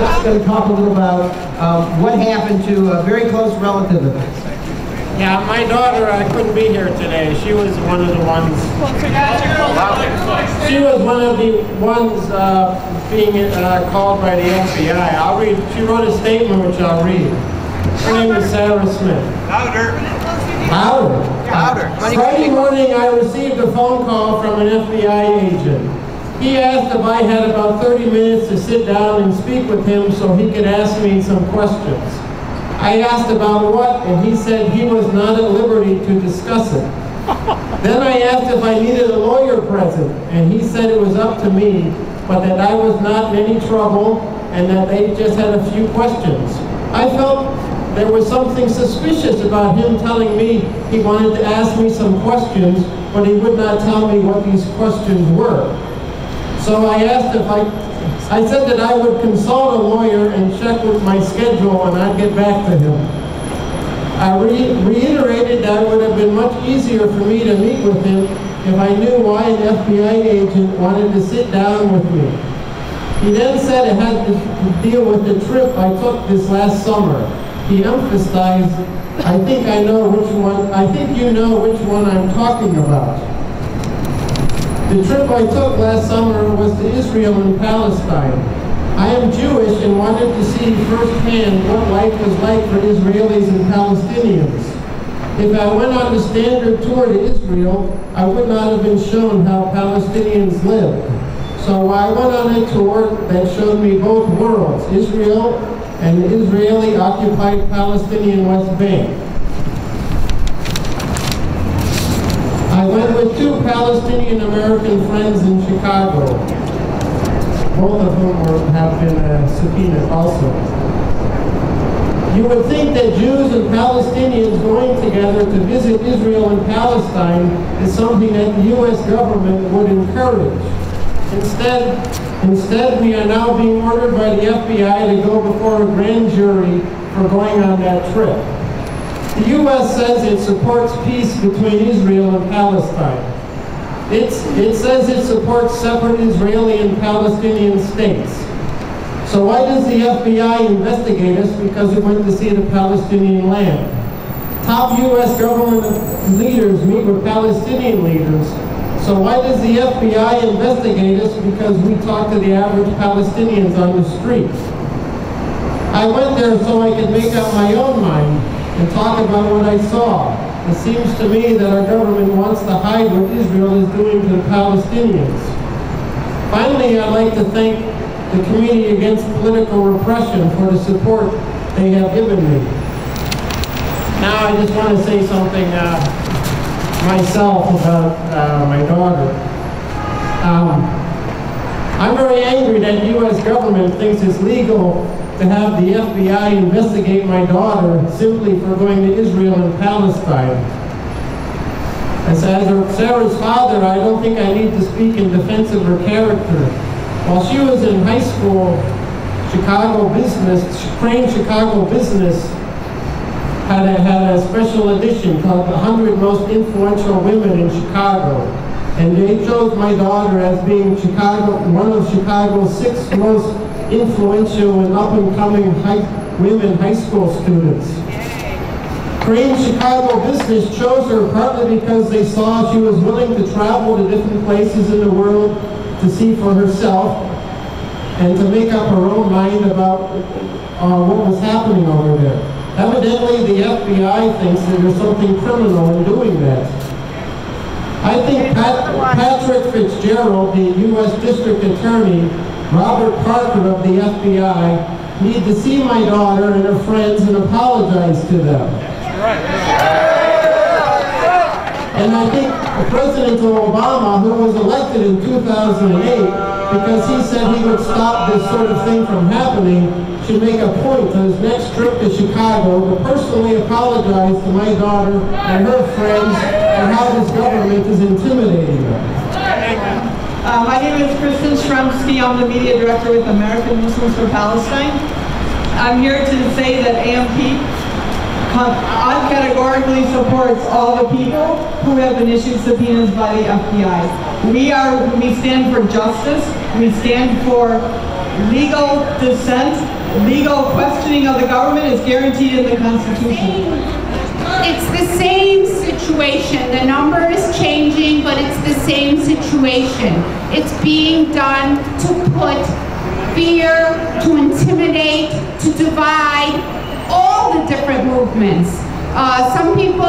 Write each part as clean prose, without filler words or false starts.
Patrick's going to talk a little about what happened to a very close relative of his. Yeah, my daughter couldn't be here today. She was one of the ones. She was one of the ones being called by the FBI. She wrote a statement which I'll read. Her name is Sarah Smith. Louder. Louder. Friday morning, I received a phone call from an FBI agent. He asked if I had about 30 minutes to sit down and speak with him so he could ask me some questions. I asked about what, and he said he was not at liberty to discuss it. Then I asked if I needed a lawyer present, and he said it was up to me, but that I was not in any trouble, and that they just had a few questions. I felt there was something suspicious about him telling me he wanted to ask me some questions, but he would not tell me what these questions were. So I asked if I said that I would consult a lawyer and check with my schedule and I'd get back to him. I reiterated that it would have been much easier for me to meet with him if I knew why an FBI agent wanted to sit down with me. He then said it had to deal with the trip I took this last summer. He emphasized, I think you know which one I'm talking about. The trip I took last summer was to Israel and Palestine. I am Jewish and wanted to see firsthand what life was like for Israelis and Palestinians. If I went on the standard tour to Israel, I would not have been shown how Palestinians lived. So I went on a tour that showed me both worlds, Israel and the Israeli-occupied Palestinian West Bank. I went with two Palestinian-American friends in Chicago, both of whom have been subpoenaed also. You would think that Jews and Palestinians going together to visit Israel and Palestine is something that the U.S. government would encourage. Instead, we are now being ordered by the FBI to go before a grand jury for going on that trip. The U.S. says it supports peace between Israel and Palestine. It says it supports separate Israeli and Palestinian states. So why does the FBI investigate us because we went to see the Palestinian land? Top U.S. government leaders meet with Palestinian leaders. So why does the FBI investigate us because we talk to the average Palestinians on the street? I went there so I could make up my own mind and talk about what I saw. It seems to me that our government wants to hide what Israel is doing to the Palestinians. Finally, I'd like to thank the Committee Against Political Repression for the support they have given me. Now I just want to say something myself about my daughter. I'm very angry that the U.S. government thinks it's legal to have the FBI investigate my daughter simply for going to Israel and Palestine. As Sarah's father, I don't think I need to speak in defense of her character. While she was in high school, Crane Chicago Business had a special edition called the 100 Most Influential Women in Chicago. And they chose my daughter as being one of Chicago's 6 most influential and up-and-coming women high school students. Crane Chicago Business chose her partly because they saw she was willing to travel to different places in the world to see for herself and to make up her own mind about what was happening over there. Evidently, the FBI thinks that there's something criminal in doing that. I think Patrick Fitzgerald, the U.S. District Attorney, Robert Parker of the FBI, need to see my daughter and her friends and apologize to them. And I think President Obama, who was elected in 2008, because he said he would stop this sort of thing from happening, should make a point on his next trip to Chicago to personally apologize to my daughter and her friends for how this government is intimidating them. My name is Kristen Shremsky. I'm the media director with American Muslims for Palestine. I'm here to say that AMP uncategorically supports all the people who have been issued subpoenas by the FBI. We stand for justice. We stand for legal dissent, legal questioning of the government is guaranteed in the Constitution. It's the same situation. The number is changing, but it's the same situation. It's being done to put fear, to intimidate, to divide all the different movements. Some people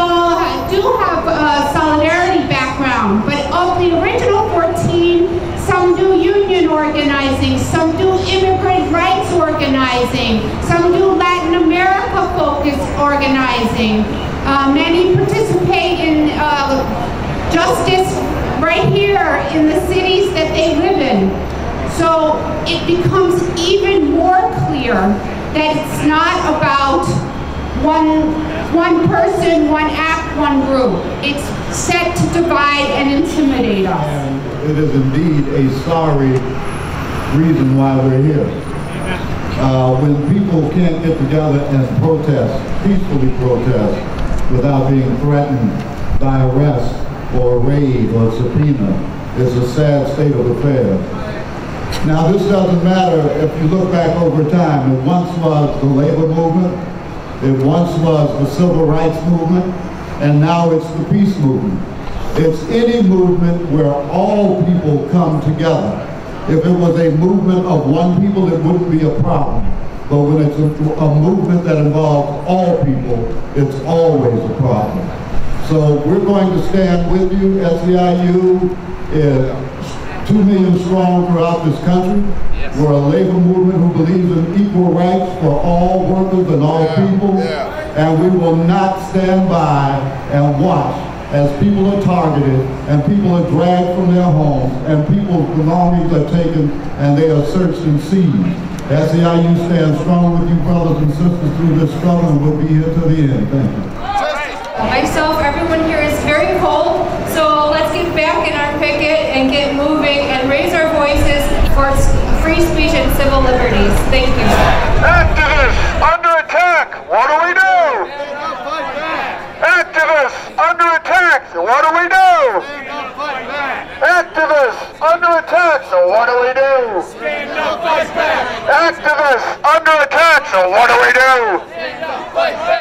do have a solidarity background, but of the original 14, some do union organizing, some do immigrant rights organizing, some do Latin America-focused organizing. Many participate in justice right here in the cities that they live in. So it becomes even more clear that it's not about one person, one act, one group. It's set to divide and intimidate us. And it is indeed a sorry reason why we're here. When people can't get together and protest, peacefully protest, without being threatened by arrest or raid or subpoena, it's a sad state of affairs. Now this doesn't matter if you look back over time. It once was the labor movement, it once was the civil rights movement, and now it's the peace movement. It's any movement where all people come together. If it was a movement of one people, it wouldn't be a problem. But when it's a movement that involves all people, it's always a problem. So we're going to stand with you. SEIU is 2 million strong throughout this country. Yes. We're a labor movement who believes in equal rights for all workers and all people. And we will not stand by and watch as people are targeted and people are dragged from their homes and people's belongings are taken and they are searched and seized. SEIU stands strong with you brothers and sisters through this struggle, and we'll be here to the end. Thank you. Myself, everyone here is very cold, so let's get back in our picket and get moving and raise our voices for free speech and civil liberties. Thank you. Activists under attack, what do we do? Activists under attack, so what do we do? Activists under attack, so what do we do? Stand up, fight back! Activists under attack, so what do we do? Stand up, fight back!